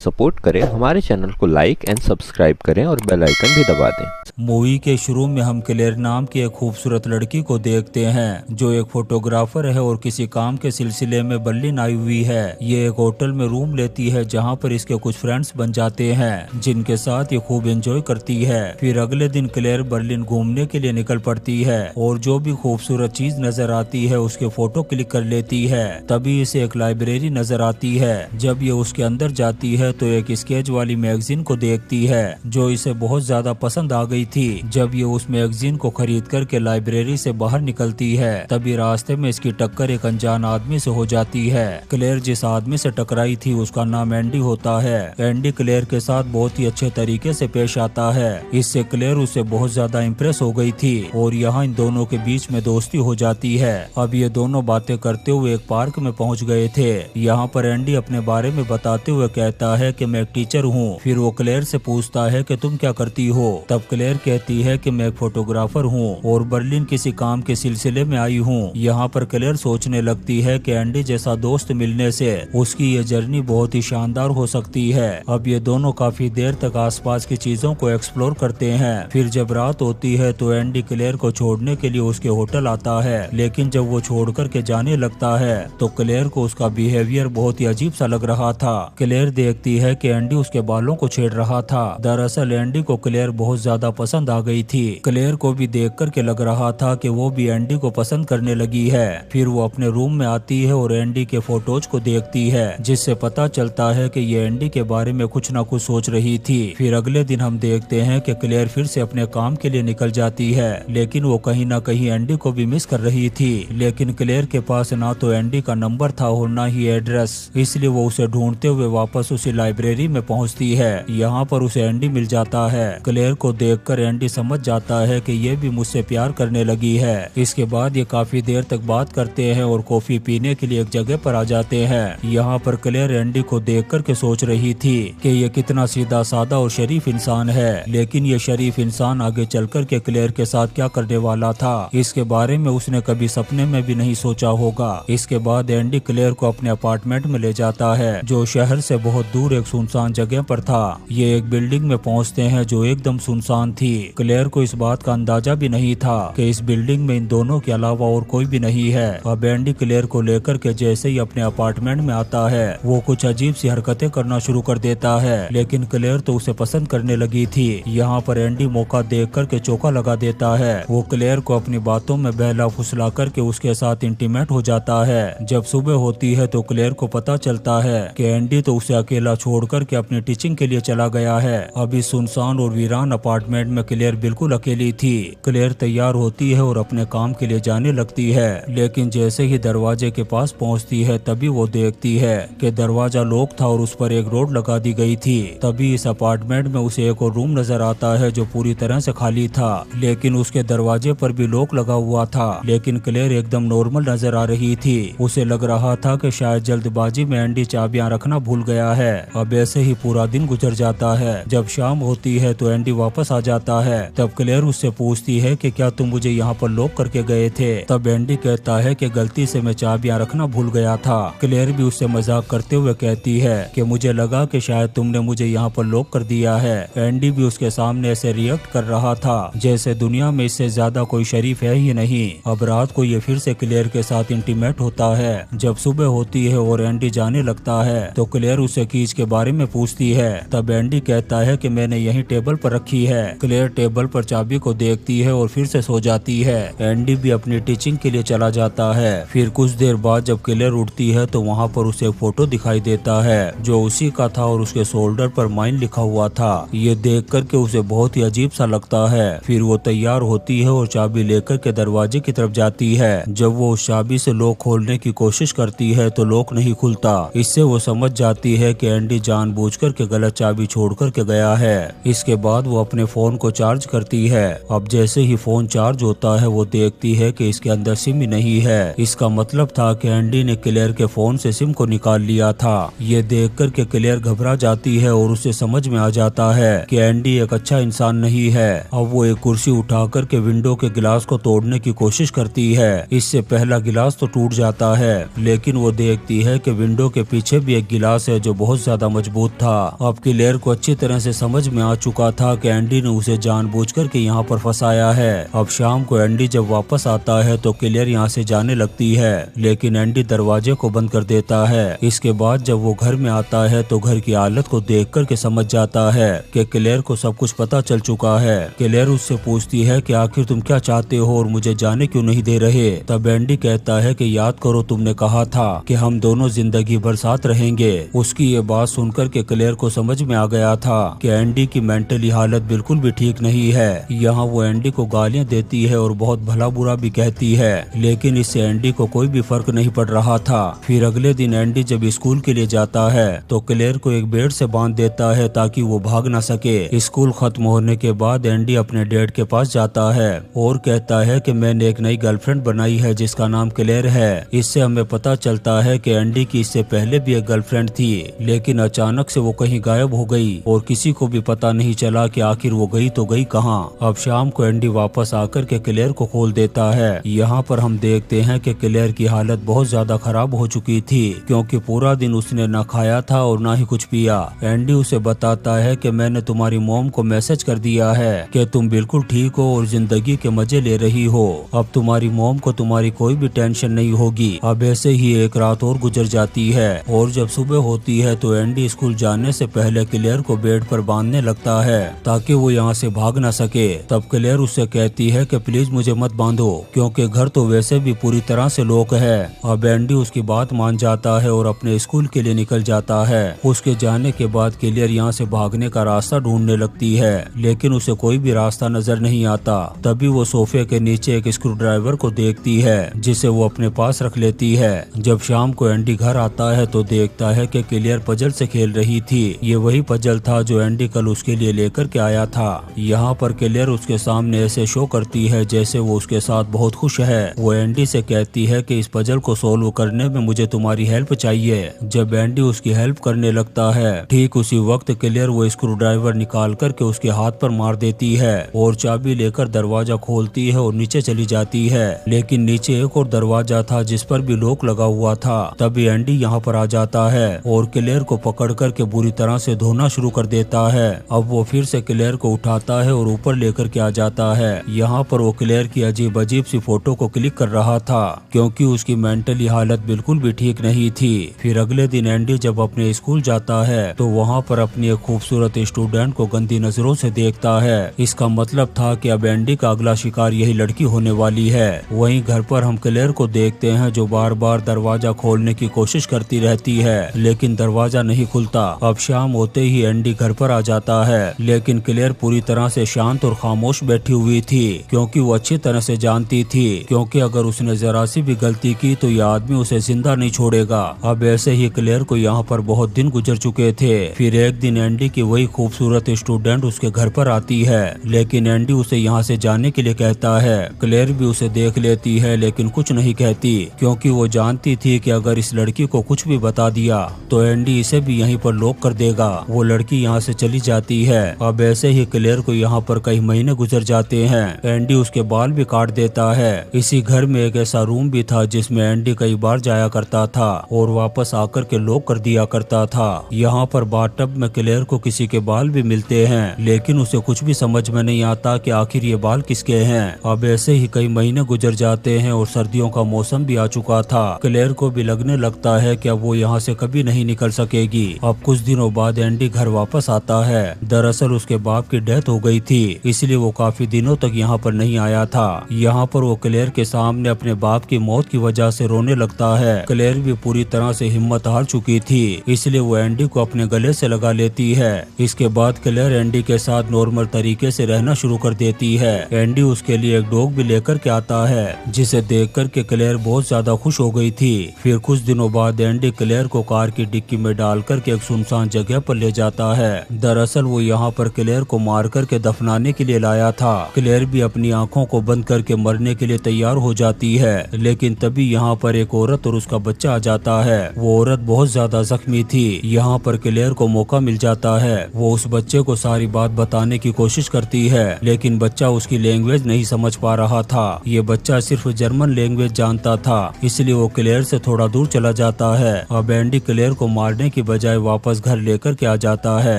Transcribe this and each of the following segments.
Support करें, हमारे channel को लाइक एंड सब्सक्राइब करें और बेल आइकन भी दबा दें। मूवी के शुरू में हम क्लेयर नाम की एक खूबसूरत लड़की को देखते हैं जो एक फोटोग्राफर है और किसी काम के सिलसिले में बर्लिन आई हुई है। ये एक होटल में रूम लेती है जहां पर इसके कुछ फ्रेंड्स बन जाते हैं जिनके साथ ये खूब एंजॉय करती है। फिर अगले दिन क्लेयर बर्लिन घूमने के लिए निकल पड़ती है और जो भी खूबसूरत चीज नजर आती है उसके फोटो क्लिक कर लेती है। तभी इसे एक लाइब्रेरी नजर आती है। जब ये उसके अंदर जाती है तो एक स्केच वाली मैगजीन को देखती है जो इसे बहुत ज्यादा पसंद आ गई थी। जब ये उस मैगजीन को खरीद करके लाइब्रेरी से बाहर निकलती है तभी रास्ते में इसकी टक्कर एक अनजान आदमी से हो जाती है। क्लेयर जिस आदमी से टकराई थी उसका नाम एंडी होता है। एंडी क्लेयर के साथ बहुत ही अच्छे तरीके से पेश आता है। इससे क्लेयर उससे बहुत ज्यादा इम्प्रेस हो गई थी और यहाँ इन दोनों के बीच में दोस्ती हो जाती है। अब ये दोनों बातें करते हुए एक पार्क में पहुँच गए थे। यहाँ पर एंडी अपने बारे में बताते हुए कहता है कि मैं एक टीचर हूँ। फिर वो क्लेयर से पूछता है कि तुम क्या करती हो। तब क्लेयर कहती है कि मैं एक फोटोग्राफर हूँ और बर्लिन किसी काम के सिलसिले में आई हूँ। यहाँ पर क्लेयर सोचने लगती है कि एंडी जैसा दोस्त मिलने से उसकी ये जर्नी बहुत ही शानदार हो सकती है। अब ये दोनों काफी देर तक आसपास की चीजों को एक्सप्लोर करते हैं। फिर जब रात होती है तो एंडी क्लेयर को छोड़ने के लिए उसके होटल आता है, लेकिन जब वो छोड़ कर के जाने लगता है तो क्लेयर को उसका बिहेवियर बहुत ही अजीब सा लग रहा था। क्लेयर देखती है कि एंडी उसके बालों को छेड़ रहा था। दरअसल एंडी को क्लेयर बहुत ज्यादा पसंद आ गई थी। क्लेयर को भी देख कर के लग रहा था कि वो भी एंडी को पसंद करने लगी है। फिर वो अपने रूम में आती है और एंडी के फोटोज को देखती है जिससे पता चलता है कि ये एंडी के बारे में कुछ ना कुछ सोच रही थी। फिर अगले दिन हम देखते हैं कि क्लेयर फिर से अपने काम के लिए निकल जाती है, लेकिन वो कहीं ना कहीं एंडी को भी मिस कर रही थी। लेकिन क्लेयर के पास ना तो एंडी का नंबर था और ना ही एड्रेस, इसलिए वो उसे ढूंढते हुए वापस उसी लाइब्रेरी में पहुंचती है। यहाँ पर उसे एंडी मिल जाता है। क्लेयर को देखकर एंडी समझ जाता है कि ये भी मुझसे प्यार करने लगी है। इसके बाद ये काफी देर तक बात करते हैं और कॉफी पीने के लिए एक जगह पर आ जाते हैं। यहाँ पर क्लेयर एंडी को देख कर के सोच रही थी कि ये कितना सीधा साधा और शरीफ इंसान है, लेकिन ये शरीफ इंसान आगे चलकर के क्लेयर के साथ क्या करने वाला था इसके बारे में उसने कभी सपने में भी नहीं सोचा होगा। इसके बाद एंडी क्लेयर को अपने अपार्टमेंट में ले जाता है जो शहर से बहुत दूर एक सुनसान जगह पर था। ये एक बिल्डिंग में पहुंचते हैं जो एकदम सुनसान थी। क्लेयर को इस बात का अंदाजा भी नहीं था कि इस बिल्डिंग में इन दोनों के अलावा और कोई भी नहीं है। अब एंडी क्लेयर को लेकर के जैसे ही अपने अपार्टमेंट में आता है वो कुछ अजीब सी हरकतें करना शुरू कर देता है, लेकिन क्लेयर तो उसे पसंद करने लगी थी। यहाँ पर एंडी मौका देख कर के चौका लगा देता है। वो क्लेयर को अपनी बातों में बहला फुसला करके उसके साथ इंटीमेट हो जाता है। जब सुबह होती है तो क्लेयर को पता चलता है कि एंडी तो उसे अकेला छोड़ कर के अपनी टीचिंग के लिए चला गया है। अभी सुनसान और वीरान अपार्टमेंट में क्लेयर बिल्कुल अकेली थी। क्लेयर तैयार होती है और अपने काम के लिए जाने लगती है, लेकिन जैसे ही दरवाजे के पास पहुंचती है तभी वो देखती है कि दरवाजा लॉक था और उस पर एक रोड लगा दी गई थी। तभी इस अपार्टमेंट में उसे एक और रूम नजर आता है जो पूरी तरह से खाली था, लेकिन उसके दरवाजे पर भी लॉक लगा हुआ था। लेकिन क्लेयर एकदम नॉर्मल नजर आ रही थी। उसे लग रहा था कि शायद जल्दबाजी में एंडी चाबियां रखना भूल गया है। अब ऐसे ही पूरा दिन गुजर जाता है। जब शाम होती है तो एंडी वापस आ जाता है। तब क्लेयर उससे पूछती है कि क्या तुम मुझे यहाँ पर लॉक करके गए थे। तब एंडी कहता है कि गलती से मैं चाबियां रखना भूल गया था। क्लेयर भी उससे मजाक करते हुए कहती है कि मुझे लगा कि शायद तुमने मुझे यहाँ पर लॉक कर दिया है। एंडी भी उसके सामने ऐसे रिएक्ट कर रहा था जैसे दुनिया में इससे ज्यादा कोई शरीफ है ही नहीं। अब रात को ये फिर से क्लेयर के साथ इंटीमेट होता है। जब सुबह होती है और एंडी जाने लगता है तो क्लेयर उससे कीज के बारे में पूछती है। तब एंडी कहता है कि मैंने यही टेबल पर रखी है। क्लेयर टेबल पर चाबी को देखती है और फिर से सो जाती है। एंडी भी अपनी टीचिंग के लिए चला जाता है। फिर कुछ देर बाद जब क्लेयर उठती है तो वहाँ पर उसे एक फोटो दिखाई देता है जो उसी का था और उसके शोल्डर पर माइन लिखा हुआ था। ये देख कर के उसे बहुत ही अजीब सा लगता है। फिर वो तैयार होती है और चाबी लेकर के दरवाजे की तरफ जाती है। जब वो उस चाबी से लॉक खोलने की कोशिश करती है तो लॉक नहीं खुलता। इससे वो समझ जाती है कि एंडी जानबूझकर के गलत चाबी छोड़ कर के गया है। इसके बाद वो अपने फोन को चार्ज करती है। अब जैसे ही फोन चार्ज होता है वो देखती है कि इसके अंदर सिम ही नहीं है। इसका मतलब था कि एंडी ने क्लेयर के फोन से सिम को निकाल लिया था। ये देख कर के क्लेयर घबरा जाती है और उसे समझ में आ जाता है कि एंडी एक अच्छा इंसान नहीं है। अब वो एक कुर्सी उठा कर के विंडो के गिलास को तोड़ने की कोशिश करती है। इससे पहला गिलास तो टूट जाता है, लेकिन वो देखती है कि विंडो के पीछे भी एक गिलास है जो बहुत ज्यादा मजबूत था। अब क्लेयर को अच्छी तरह से समझ में आ चुका था कि एंडी ने उसे जानबूझकर के यहाँ पर फंसाया है। अब शाम को एंडी जब वापस आता है तो क्लेयर यहाँ से जाने लगती है, लेकिन एंडी दरवाजे को बंद कर देता है। इसके बाद जब वो घर में आता है तो घर की हालत को देख कर के समझ जाता है कि क्लेयर को सब कुछ पता चल चुका है। क्लेयर उससे पूछती है कि आखिर तुम क्या चाहते हो और मुझे जाने क्यों नहीं दे रहे। तब एंडी कहता है कि याद करो तुमने कहा था कि हम दोनों जिंदगी भर साथ रहेंगे। उसकी ये बात सुनकर के क्लेयर को समझ में आ गया था कि एंडी की मेंटली हालत बिल्कुल भी ठीक नहीं है। यहाँ वो एंडी को गालियाँ देती है और बहुत भला बुरा भी कहती है, लेकिन इससे एंडी को कोई भी फर्क नहीं पड़ रहा था। फिर अगले दिन एंडी जब स्कूल के लिए जाता है तो क्लेयर को एक बेड से बांध देता है ताकि वो भाग ना सके। स्कूल खत्म होने के बाद एंडी अपने डैड के पास जाता है और कहता है कि मैंने एक नई गर्लफ्रेंड बनाई है जिसका नाम क्लेयर है। इससे हमें पता चलता है कि एंडी की इससे पहले भी एक गर्लफ्रेंड थी, लेकिन अचानक से वो कहीं गायब हो गई और किसी को भी पता नहीं चला कि आखिर वो गई तो गई कहाँ। अब शाम को एंडी वापस आकर के क्लेयर को खोल देता है। यहाँ पर हम देखते हैं कि क्लेयर की हालत बहुत ज्यादा खराब हो चुकी थी, क्योंकि पूरा दिन उसने न खाया था और न ही कुछ पिया। एंडी उसे बताता है कि मैंने तुम्हारी मॉम को मैसेज कर दिया है कि तुम बिल्कुल ठीक हो और जिंदगी के मजे ले रही हो। अब तुम्हारी मॉम को तुम्हारी कोई भी टेंशन नहीं होगी। अब ऐसे ही एक रात और गुजर जाती है और जब सुबह होती है तो एंडी स्कूल जाने से पहले क्लेयर को बेड पर बांधने लगता है ताकि वो यहाँ से भाग न सके। तब क्लेयर उससे कहती है कि प्लीज मुझे मत बांधो, क्योंकि घर तो वैसे भी पूरी तरह से लॉक है। अब एंडी उसकी बात मान जाता है और अपने स्कूल के लिए निकल जाता है। उसके जाने के बाद क्लेयर यहाँ से भागने का रास्ता ढूंढने लगती है, लेकिन उसे कोई भी रास्ता नजर नहीं आता। तभी वो सोफे के नीचे एक स्क्रू ड्राइवर को देखती है जिसे वो अपने पास रख लेती है। जब शाम को एंडी घर आता है तो देखता है कि क्लेयर पजल से खेल रही थी। ये वही पजल था जो एंडी कल उसके लिए लेकर के आया था। यहाँ पर क्लेयर उसके सामने ऐसे शो करती है जैसे वो उसके साथ बहुत खुश है। वो एंडी से कहती है कि इस पजल को सोल्व करने में मुझे तुम्हारी हेल्प चाहिए। जब एंडी उसकी हेल्प करने लगता है, ठीक उसी वक्त क्लेयर वो स्क्रू ड्राइवर निकाल करके उसके हाथ पर मार देती है और चाबी लेकर दरवाजा खोलती है और नीचे चली जाती है। लेकिन नीचे एक और दरवाजा था जिस पर भी लॉक लगा हुआ था। तभी एंडी यहाँ पर आ जाता है और क्लेयर को पकड़ करके बुरी तरह से धोना शुरू कर देता है। अब वो फिर से क्लेयर को उठाता है और ऊपर लेकर के आ जाता है। यहाँ पर वो क्लेयर की अजीब अजीब सी फोटो को क्लिक कर रहा था, क्योंकि उसकी मेंटली हालत बिल्कुल भी ठीक नहीं थी। फिर अगले दिन एंडी जब अपने स्कूल जाता है तो वहाँ पर अपनी एक खूबसूरत स्टूडेंट को गंदी नजरों से देखता है। इसका मतलब था कि अब एंडी का अगला शिकार यही लड़की होने वाली है। वहीं घर पर हम क्लेयर को देखते हैं जो बार बार दरवाजा खोलने की कोशिश करती रहती है, लेकिन दरवाजा नहीं खुलता। अब शाम होते ही एंडी घर पर आ जाता है, लेकिन क्लेयर पूरी तरह से शांत और खामोश बैठी हुई थी, क्योंकि वो अच्छी तरह से जानती थी क्योंकि अगर उसने जरा सी भी गलती की तो यह आदमी उसे जिंदा नहीं छोड़ेगा। अब ऐसे ही क्लेयर को यहाँ पर बहुत दिन गुजर चुके थे। फिर एक दिन एंडी की वही खूबसूरत स्टूडेंट उसके घर पर आती है, लेकिन एंडी उसे यहाँ से जाने के लिए कहता है। क्लेयर भी उसे देख लेती है लेकिन कुछ नहीं कहती, क्योंकि वो जानती थी कि अगर इस लड़की को कुछ भी बता दिया तो एंडी इसे भी यहीं पर लॉक कर देगा। वो लड़की यहाँ से चली जाती है। अब ऐसे ही क्लेयर को यहाँ पर कई महीने गुजर जाते हैं। एंडी उसके बाल भी काट देता है। इसी घर में एक ऐसा रूम भी था जिसमें एंडी कई बार जाया करता था और वापस आकर के लॉक कर दिया करता था। यहाँ पर बाथटब में क्लेयर को किसी के बाल भी मिलते हैं, लेकिन उसे कुछ भी समझ में नहीं आता कि आखिर ये बाल किसके हैं। अब ऐसे ही कई महीने गुजर जाते हैं और सर्दियों का मौसम भी आ चुका था। क्लेयर को भी लगने लगता है कि अब वो यहाँ से कभी नहीं निकल सकेगी। अब कुछ दिनों बाद एंडी घर वापस आता है। दरअसल उसके बाप की डेथ हो गई थी, इसलिए वो काफी दिनों तक यहाँ पर नहीं आया था। यहाँ पर वो क्लेयर के सामने अपने बाप की मौत की वजह से रोने लगता है। क्लेयर भी पूरी तरह से हिम्मत हार चुकी थी, इसलिए वो एंडी को अपने गले से लगा लेती है। इसके बाद क्लेयर एंडी के साथ नॉर्मल तरीके से रहना शुरू कर देती है। एंडी उसके लिए एक डॉग भी लेकर के आता है, जिसे देख कर के क्लेयर बहुत ज्यादा खुश हो गई थी। फिर कुछ दिनों बाद एंडी क्लेयर को कार की डिक्की में डाल करके एक सुनसान जगह पर ले जाता है। दरअसल वो यहाँ पर क्लेयर को मार करके दफनाने के लिए लाया था। क्लेयर भी अपनी आंखों को बंद करके मरने के लिए तैयार हो जाती है, लेकिन तभी यहाँ पर एक औरत और उसका बच्चा आ जाता है। वो औरत बहुत ज्यादा जख्मी थी। यहाँ पर क्लेयर को मौका मिल जाता है। वो उस बच्चे को सारी बात बताने की कोशिश करती है, लेकिन बच्चा उसकी लैंग्वेज नहीं समझ पा रहा था। ये बच्चा सिर्फ जर्मन लैंग्वेज जानता था, इसलिए वो क्लेयर से थोड़ा दूर चला जाता है। अब एंडी क्लेयर को मारने की बजाय वापस घर लेकर के आ जाता है।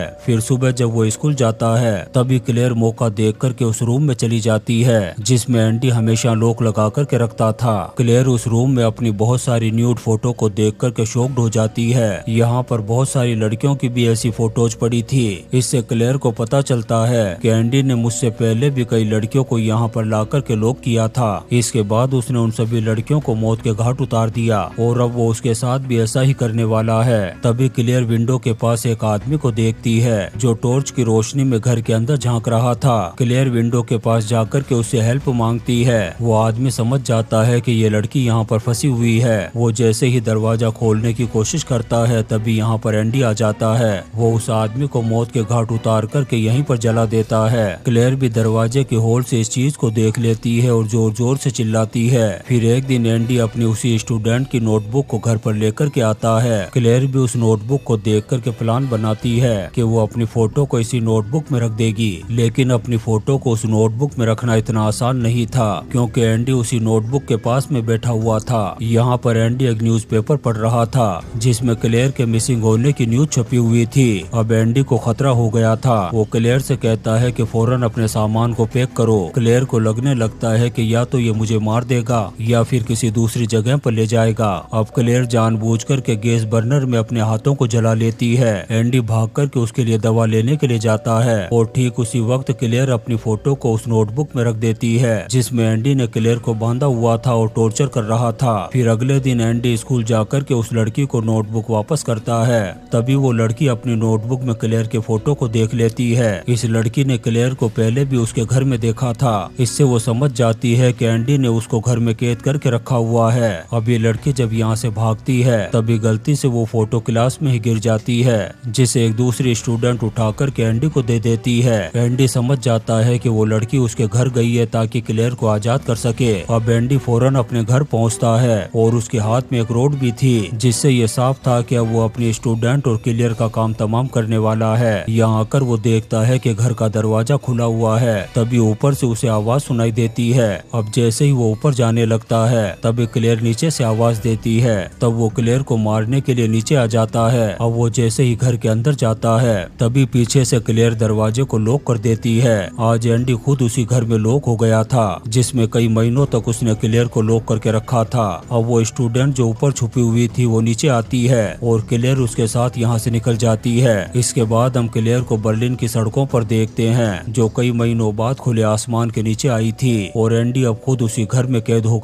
फिर सुबह जब वो स्कूल जाता है तभी क्लेयर मौका देख करके उस रूम में चली जाती है जिसमें एंडी हमेशा लॉक लगा करके रखता था। क्लेयर उस रूम में अपनी बहुत सारी न्यूड फोटो को देख करके शॉक्ड हो जाती है। यहाँ पर बहुत सारी लड़कियों की भी ऐसी फोटोज पड़ी थी। इससे क्लेयर को पता चलता है कि एंडी ने मुझसे पहले भी कई लड़कियों को यहाँ पर ला करके लॉक किया था। इसके बाद उसने उन सभी लड़कियों को मौत के घाट उतार दिया और अब वो उसके साथ भी ऐसा ही करने वाला है। तभी क्लेयर विंडो के पास एक आदमी को देखती है जो टॉर्च की रोशनी में घर के अंदर झांक रहा था। क्लेयर विंडो के पास जाकर के उससे हेल्प मांगती है। वो आदमी समझ जाता है कि ये लड़की यहाँ पर फंसी हुई है। वो जैसे ही दरवाजा खोलने की कोशिश करता है तभी यहाँ पर एंडी आ जाता है। वो उस आदमी को मौत के घाट उतार करके यहीं पर जला देता है। क्लेयर भी दरवाजे के होल से इस चीज को देख लेती है और जोर जोर से चिल्लाती है। फिर एक दिन एंडी अपनी उसी स्टूडेंट की नोटबुक को घर पर लेकर के आता है। क्लेयर भी उस नोटबुक को देख करके प्लान बनाती है कि वो अपनी फोटो को इसी नोटबुक में रख देगी। लेकिन अपनी फोटो को उस नोटबुक में रखना इतना आसान नहीं था क्योंकि एंडी उसी नोटबुक के पास में बैठा हुआ था। यहाँ पर एंडी एक न्यूज़पेपर पढ़ रहा था जिसमें क्लेयर के मिसिंग होने की न्यूज छपी हुई थी। अब एंडी को खतरा हो गया था। वो क्लेयर से कहता है कि फौरन अपने सामान को पैक करो। क्लेयर को लगने लगता है कि या तो ये मुझे मार देगा या फिर किसी दूसरी जगह पर ले जाएगा। अब क्लेयर जानबूझकर के गैस बर्नर में अपने हाथों को जला लेती है। एंडी भाग कर के उसके लिए दवा लेने के लिए जाता है और ठीक उसी वक्त क्लेयर अपनी फोटो को उस नोटबुक में रख देती है जिसमें एंडी ने क्लेयर को बांधा हुआ था और टॉर्चर कर रहा था। फिर अगले दिन एंडी स्कूल जाकर के उस लड़की को नोटबुक वापस करता है। तभी वो लड़की अपनी नोटबुक में क्लेयर के फोटो को देख लेती है। इस लड़की ने क्लेयर को पहले भी उसके घर में देखा था। इससे वो समझ जाती है कि एंडी ने उसको घर में कैद करके रखा हुआ है। अब ये लड़की जब यहाँ से भागती है तभी गलती से वो फोटो क्लास में ही गिर जाती है जिसे एक दूसरी स्टूडेंट उठाकर के एंडी को दे देती है। एंडी समझ जाता है कि वो लड़की उसके घर गई है ताकि क्लेयर को आजाद कर सके। अब एंडी फौरन अपने घर पहुंचता है और उसके हाथ में एक रोड भी थी जिससे ये साफ था कि अब वो अपनी स्टूडेंट और क्लेयर का काम तमाम करने वाला है। यहाँ आकर वो देखता है कि घर का दरवाजा खुला हुआ है। तभी ऊपर से उसे आवाज सुनाई देती है। अब जैसे ही वो ऊपर जाने लगता है तभी क्लेयर नीचे से आवाज देती है। तब वो क्लेयर को मारने के लिए नीचे आ जाता है। अब वो जैसे ही घर के अंदर जाता है तभी पीछे से क्लेयर दरवाजे को लॉक कर देती है। आज एंडी खुद उसी घर में लॉक हो गया था जिसमें कई महीनों तक उसने क्लेयर को लॉक करके रखा था। अब वो स्टूडेंट जो ऊपर छुपी हुई थी वो नीचे आती है और क्लेयर उसके साथ यहाँ से निकल जाती है। इसके बाद हम क्लेयर को बर्लिन की सड़कों पर देखते हैं जो कई महीनों बाद खुले आसमान के नीचे आई थी और एंडी अब खुद उसी घर में कैद हो